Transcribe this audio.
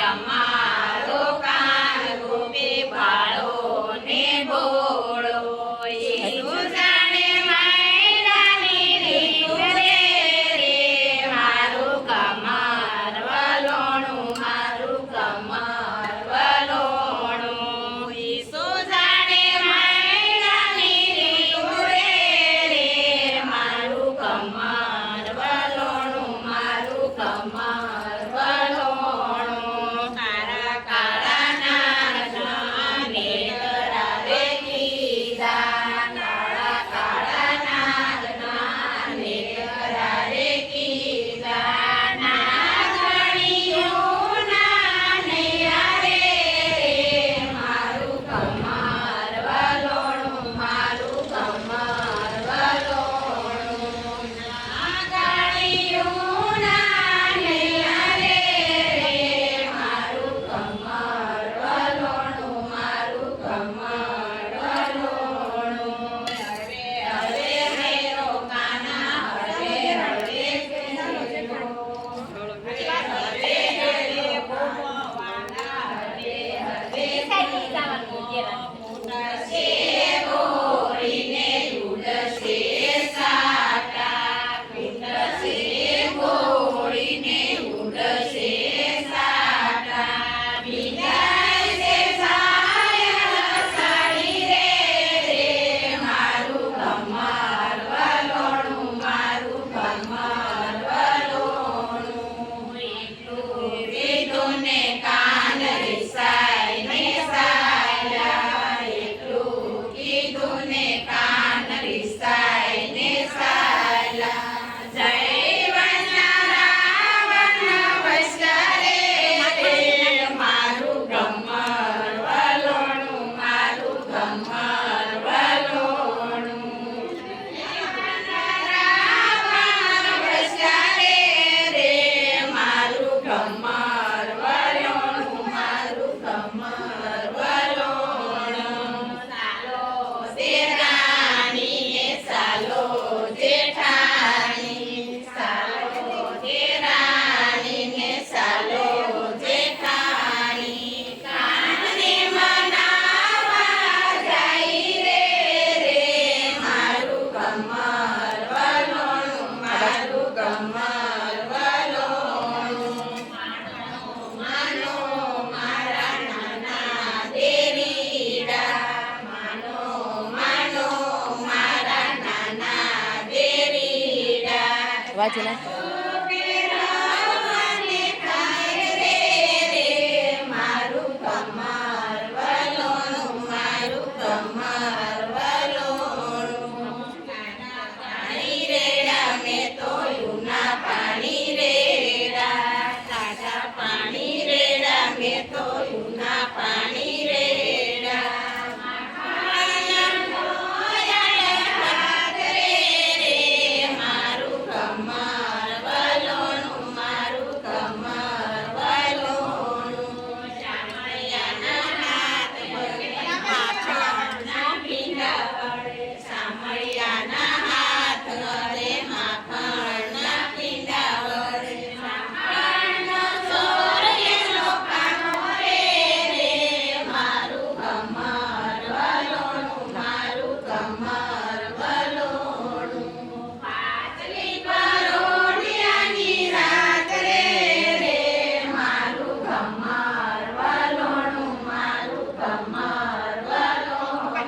તમારો કાન ગોપે ભાળો ને ભોળો ઈસુ જાણે માયરાની રીત રે મારું કમર વલોણું મારું કમર વલોણું ઈસુ જાણે માયરાની રીત રે મારું કમર વલોણું મારું કમર વલોણું કાળા કાળા નાગના નેતરા રે કીધા કાળા કાળા નાગના નેતરા રે કીધા નાગણીઓના નૈયા રે મારું કમર વલોણું મારું કમર વલોણું નાગણીઓના નૈયા રે મારું કમર વલોણું મારું કમર વલોણું હળવે હળવે મેરો કાના હળવે હળવે હળવે હળવે ભોગવાના હળવે હળવે ઉડશે ગોરીને ઉડશે સાટા ઉડશે ગોરીને ઉડશે સાટા વિદાય સે સાયલ સાડી રે મારું કમર વલોણું મારું કમર વલોણું એટલું કીધું ને કાન રિસાય ને સાયલા એટલું કીધું ને કાન રિસાય ને સાયલા જય રાવણ વૈષ્ણવે મારું કમર વલોણું મારું કમર વલોણું રાવણ વૈષ્ણવે રે મારું કમર વલોણું મારું કમર વલોણું સાલો દેરાણી સાલો જેઠાણી સાલો દેરાણી ને સાલો જેઠાણી કાનને મનાવા જાય રે મારું કમર વલોણું મારું કમર વલોણું માનો મારા નાના દેરીડા માનો મારા નાના દેરીડા વાંચી નાખ.